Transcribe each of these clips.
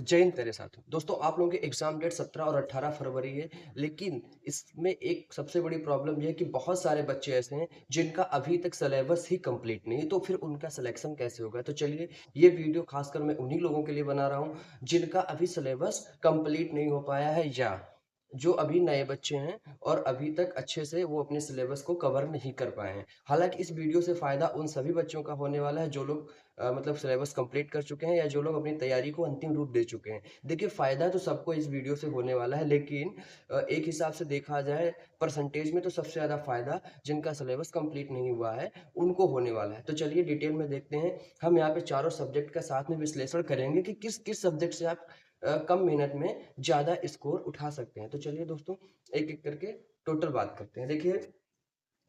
जय हिंद तेरे साथ। दोस्तों आप लोगों के एग्जाम डेट 17 और 18 फरवरी है, लेकिन इसमें एक सबसे बड़ी प्रॉब्लम यह है कि बहुत सारे बच्चे ऐसे हैं जिनका अभी तक सिलेबस ही कंप्लीट नहीं है, तो फिर उनका सिलेक्शन कैसे होगा। तो चलिए ये वीडियो खासकर मैं उन्हीं लोगों के लिए बना रहा हूँ जिनका अभी सिलेबस कंप्लीट नहीं हो पाया है, या जो अभी नए बच्चे हैं और अभी तक अच्छे से वो अपने सिलेबस को कवर नहीं कर पाए हैं। हालांकि इस वीडियो से फायदा उन सभी बच्चों का होने वाला है जो लोग मतलब सिलेबस कंप्लीट कर चुके हैं या जो लोग अपनी तैयारी को अंतिम रूप दे चुके हैं। देखिए फ़ायदा तो सबको इस वीडियो से होने वाला है, लेकिन एक हिसाब से देखा जाए परसेंटेज में तो सबसे ज़्यादा फ़ायदा जिनका सिलेबस कंप्लीट नहीं हुआ है उनको होने वाला है। तो चलिए डिटेल में देखते हैं। हम यहाँ पे चारों सब्जेक्ट का साथ में विश्लेषण करेंगे कि किस किस सब्जेक्ट से आप कम मेहनत में ज़्यादा स्कोर उठा सकते हैं। तो चलिए दोस्तों एक एक करके टोटल बात करते हैं। देखिए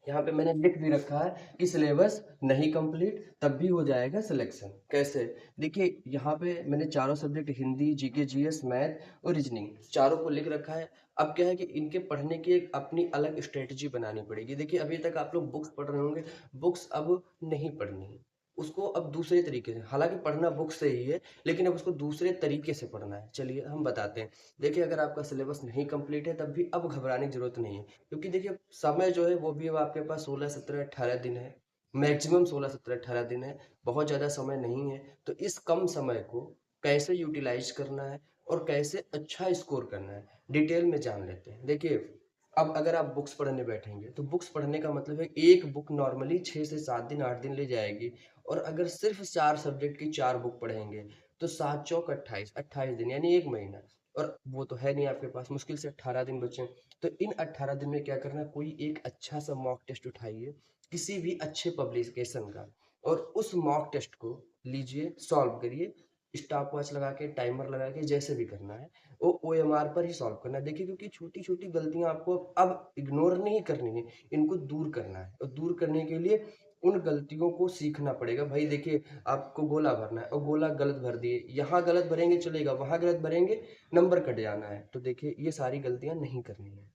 यहाँ पे मैंने लिख भी रखा है कि सिलेबस नहीं कंप्लीट तब भी हो जाएगा सिलेक्शन। कैसे? देखिए यहाँ पे मैंने चारों subject Hindi, GK, GS, math और रीजनिंग चारों को लिख रखा है। अब क्या है कि इनके पढ़ने की एक अपनी अलग स्ट्रेटजी बनानी पड़ेगी। देखिए अभी तक आप लोग बुक्स पढ़ रहे होंगे, बुक्स अब नहीं पढ़नी है, उसको अब दूसरे तरीके से, हालांकि पढ़ना बुक से ही है लेकिन अब उसको दूसरे तरीके से पढ़ना है। चलिए हम बताते हैं। देखिए अगर आपका सिलेबस नहीं कंप्लीट है तब भी अब घबराने की जरूरत नहीं है, क्योंकि देखिए समय जो है वो भी अब आपके पास 16 17 18 दिन है। मैक्सिमम 16 17 18 दिन है, बहुत ज़्यादा समय नहीं है। तो इस कम समय को कैसे यूटिलाइज करना है और कैसे अच्छा स्कोर करना है डिटेल में जान लेते हैं। देखिए अब अगर आप बुक्स पढ़ने बैठेंगे तो बुक्स पढ़ने का मतलब है एक बुक नॉर्मली 6 से 7 दिन 8 दिन ले जाएगी, और अगर सिर्फ 4 सब्जेक्ट की 4 बुक पढ़ेंगे तो 7 चौक 28 28 दिन यानी 1 महीना। और वो तो है नहीं आपके पास, मुश्किल से 18 दिन बचे। तो इन 18 दिन में क्या करना है, कोई एक अच्छा सा मॉक टेस्ट उठाइए किसी भी अच्छे पब्लिकेशन का, और उस मॉक टेस्ट को लीजिए, सॉल्व करिए, स्टॉप वॉच लगा के, टाइमर लगा के, जैसे भी करना है वो ओएमआर पर ही सॉल्व करना है। देखिए क्योंकि छोटी छोटी गलतियां आपको अब इग्नोर नहीं करनी है, इनको दूर करना है, और दूर करने के लिए उन गलतियों को सीखना पड़ेगा। भाई देखिए आपको गोला भरना है और गोला गलत भर दिए, यहाँ गलत भरेंगे चलेगा, वहां गलत भरेंगे नंबर कट जाना है। तो देखिए ये सारी गलतियां नहीं करनी है।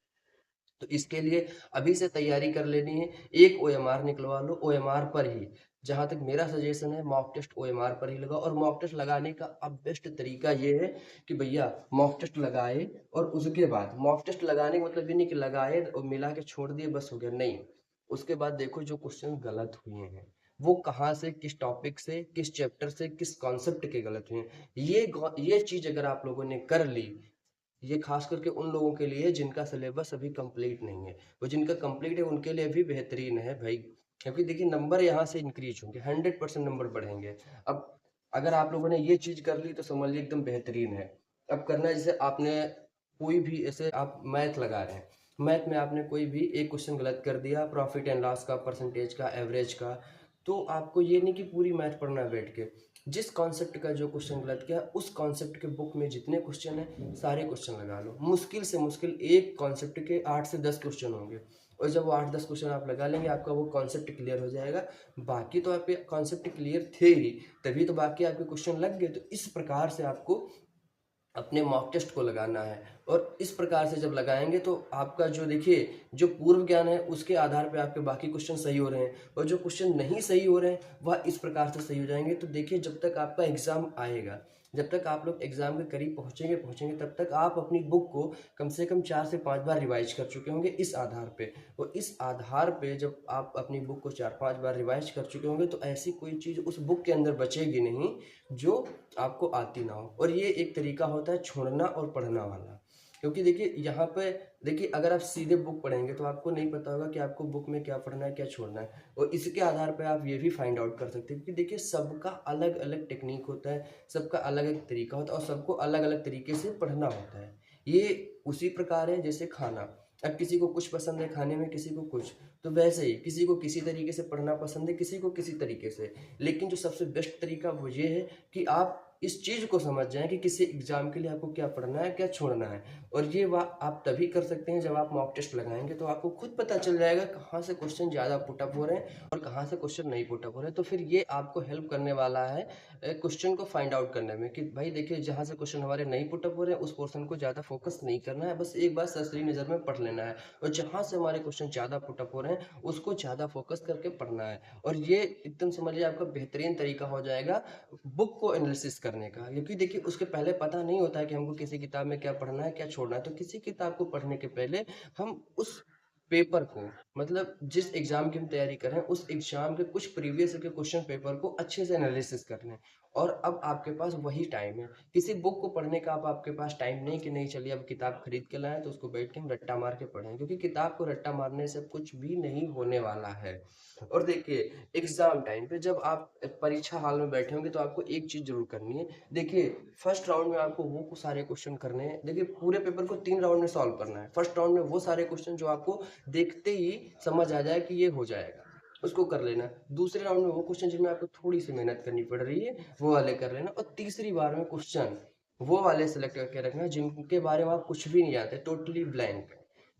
तो इसके लिए अभी से तैयारी कर लेनी है। एक ओएमआर निकलवा लो, ओएमआर पर ही, जहां तक मेरा सजेशन है मॉक टेस्ट ओएमआर पर ही लगाओ। और मॉक टेस्ट लगाने का अब बेस्ट तरीका ये है कि भैया मॉक टेस्ट लगाए और उसके बाद, मॉक टेस्ट लगाने का मतलब ये नहीं कि लगाए और मिला के छोड़ दिए बस हो गया, नहीं। उसके बाद देखो जो क्वेश्चन गलत हुए हैं वो कहाँ से, किस टॉपिक से, किस चैप्टर से, किस कॉन्सेप्ट के गलत हुए हैं। ये चीज अगर आप लोगों ने कर ली, ये खास करके उन लोगों के लिए जिनका सिलेबस अभी कंप्लीट नहीं है, वो जिनका कंप्लीट है उनके लिए भी बेहतरीन है भाई। क्योंकि देखिए नंबर यहाँ से इंक्रीज होंगे, 100% नंबर बढ़ेंगे। अब अगर आप लोगों ने ये चीज कर ली तो समझ लीजिए एकदम बेहतरीन है। अब करना है जैसे आपने कोई भी, ऐसे आप मैथ लगा रहे हैं, मैथ में आपने कोई भी एक क्वेश्चन गलत कर दिया, प्रॉफिट एंड लॉस का, परसेंटेज का, एवरेज का, तो आपको ये नहीं कि पूरी मैथ पढ़ना है बैठ के। जिस कॉन्सेप्ट का जो क्वेश्चन गलत किया उस कॉन्सेप्ट के बुक में जितने क्वेश्चन है सारे क्वेश्चन लगा लो। मुश्किल से मुश्किल एक कॉन्सेप्ट के 8 से 10 क्वेश्चन होंगे, और जब वो 8-10 क्वेश्चन आप लगा लेंगे आपका वो कॉन्सेप्ट क्लियर हो जाएगा। बाकी तो आपके कॉन्सेप्ट क्लियर थे ही, तभी तो बाकी आपके क्वेश्चन लग गए। तो इस प्रकार से आपको अपने मॉक टेस्ट को लगाना है, और इस प्रकार से जब लगाएंगे तो आपका जो, देखिए जो पूर्व ज्ञान है उसके आधार पे आपके बाकी क्वेश्चन सही हो रहे हैं, और जो क्वेश्चन नहीं सही हो रहे हैं वह इस प्रकार से सही हो जाएंगे। तो देखिए जब तक आपका एग्जाम आएगा, जब तक आप लोग एग्जाम के करीब पहुंचेंगे पहुंचेंगे तब तक आप अपनी बुक को कम से कम 4 से 5 बार रिवाइज कर चुके होंगे इस आधार पे। और इस आधार पे जब आप अपनी बुक को 4-5 बार रिवाइज कर चुके होंगे तो ऐसी कोई चीज़ उस बुक के अंदर बचेगी नहीं जो आपको आती ना हो। और ये एक तरीका होता है छोड़ना और पढ़ना वाला। क्योंकि देखिए यहाँ पे, देखिए अगर आप सीधे बुक पढ़ेंगे तो आपको नहीं पता होगा कि आपको बुक में क्या पढ़ना है क्या छोड़ना है, और इसके आधार पर आप ये भी फाइंड आउट कर सकते हैं। क्योंकि देखिए सबका अलग अलग टेक्निक होता है, सबका अलग अलग तरीका होता है, और सबको अलग अलग तरीके से पढ़ना होता है। ये उसी प्रकार है जैसे खाना, अब किसी को कुछ पसंद है खाने में, किसी को कुछ, तो वैसे ही किसी को किसी तरीके से पढ़ना पसंद है, किसी को किसी तरीके से। लेकिन जो सबसे बेस्ट तरीका वो ये है कि आप इस चीज को समझ जाएं कि किसी एग्जाम के लिए आपको क्या पढ़ना है क्या छोड़ना है। और ये आप तभी कर सकते हैं जब आप मॉक टेस्ट लगाएंगे, तो आपको खुद पता चल जाएगा कहाँ से क्वेश्चन ज्यादा पुटअप हो रहे हैं और कहाँ से क्वेश्चन नहीं पुटअप हो रहे हैं। तो फिर ये आपको हेल्प करने वाला है क्वेश्चन को फाइंड आउट करने में, कि भाई देखिए जहाँ से क्वेश्चन हमारे नहीं पुटअप हो रहे हैं उस पोर्शन को ज्यादा फोकस नहीं करना है, बस एक बार सरसरी नजर में पढ़ लेना है। और जहाँ से हमारे क्वेश्चन ज्यादा पुटअप हो रहे हैं उसको ज्यादा फोकस करके पढ़ना है। और ये एकदम समझ लीजिए आपका बेहतरीन तरीका हो जाएगा बुक को एनालिसिस करने का, क्योंकि देखिए उसके पहले पता नहीं होता है कि हमको किसी किताब में क्या पढ़ना है, क्या छोड़ना है। तो किसी किताब को पढ़ने के पहले हम उस पेपर को, मतलब जिस एग्ज़ाम की हम तैयारी कर रहे हैं, उस एग्ज़ाम के कुछ प्रीवियस के क्वेश्चन पेपर को अच्छे से एनालिसिस कर लें। और अब आपके पास वही टाइम है। किसी बुक को पढ़ने का अब आपके पास टाइम नहीं कि नहीं चलिए अब किताब खरीद के लाएँ तो उसको बैठ के हम रट्टा मार के पढ़ें, क्योंकि किताब को रट्टा मारने से कुछ भी नहीं होने वाला है। और देखिए एग्ज़ाम टाइम पे जब आप परीक्षा हॉल में बैठे होंगे तो आपको एक चीज़ ज़रूर करनी है। देखिए फर्स्ट राउंड में आपको वो सारे क्वेश्चन करने हैं। देखिए पूरे पेपर को 3 राउंड में सॉल्व करना है। फर्स्ट राउंड में वो सारे क्वेश्चन जो आपको देखते ही समझ आ जाए कि ये हो जाएगा, उसको कर लेना। दूसरे राउंड में वो क्वेश्चन जिनमें आपको थोड़ी-सी मेहनत करनी पड़ रही है, वो वाले कर लेना। और तीसरी बार में क्वेश्चन वो वाले सेलेक्ट करके रखना जिनके बारे में आप कुछ भी नहीं जानते, टोटली ब्लैंक,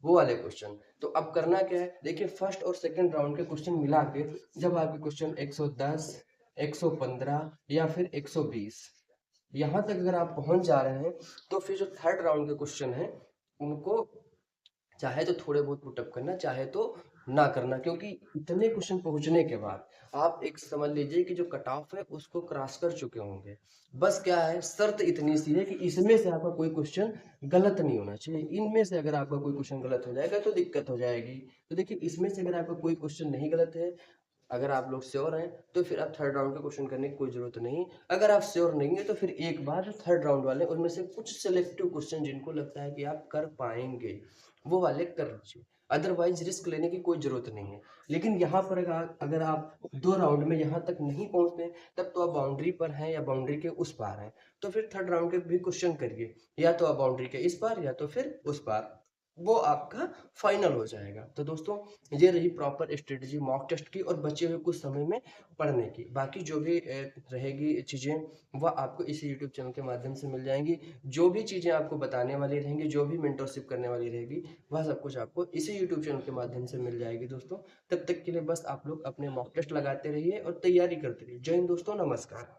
वो वाले क्वेश्चन। तो अब करना क्या है, देखिए फर्स्ट और सेकंड राउंड के क्वेश्चन मिला के जब आपके क्वेश्चन 110, 115 या फिर 120 यहाँ तक अगर आप पहुंच जा रहे हैं, तो फिर जो थर्ड राउंड के क्वेश्चन हैं उनको चाहे तो थोड़े बहुत पुटअप करना, चाहे तो ना करना, क्योंकि इतने क्वेश्चन पहुंचने के बाद आप एक समझ लीजिए कि जो कट ऑफ है उसको क्रॉस कर चुके होंगे। बस क्या है, शर्त इतनी सी है कि इसमें से आपका कोई क्वेश्चन गलत नहीं होना चाहिए। इनमें से अगर आपका कोई क्वेश्चन गलत हो जाएगा तो दिक्कत हो जाएगी। तो देखिए इसमें से अगर आपका कोई क्वेश्चन नहीं गलत है, अगर आप लोग श्योर हैं तो फिर आप थर्ड राउंड का क्वेश्चन करने की कोई ज़रूरत नहीं। अगर आप श्योर नहीं है तो फिर एक बार जो थर्ड राउंड वाले उनमें से कुछ सिलेक्टिव क्वेश्चन जिनको लगता है कि आप कर पाएंगे वो वाले कर लीजिए। अदरवाइज रिस्क लेने की कोई ज़रूरत नहीं है। लेकिन यहाँ पर अगर आप 2 राउंड में यहाँ तक नहीं पहुँचते तब तो आप बाउंड्री पर हैं या बाउंड्री के उस पार हैं। तो फिर थर्ड राउंड के भी क्वेश्चन करिए, या तो आप बाउंड्री के इस पार या तो फिर उस पार, वो आपका फाइनल हो जाएगा। तो दोस्तों ये रही प्रॉपर स्ट्रेटजी मॉक टेस्ट की और बचे हुए कुछ समय में पढ़ने की। बाकी जो भी रहेगी चीज़ें वह आपको इसी यूट्यूब चैनल के माध्यम से मिल जाएंगी। जो भी चीज़ें आपको बताने वाली रहेंगी, जो भी मेंटरशिप करने वाली रहेगी, वह सब कुछ आपको इसी यूट्यूब चैनल के माध्यम से मिल जाएगी दोस्तों। तब तक के लिए बस आप लोग अपने मॉक टेस्ट लगाते रहिए और तैयारी करते रहिए। जय हिंद दोस्तों, नमस्कार।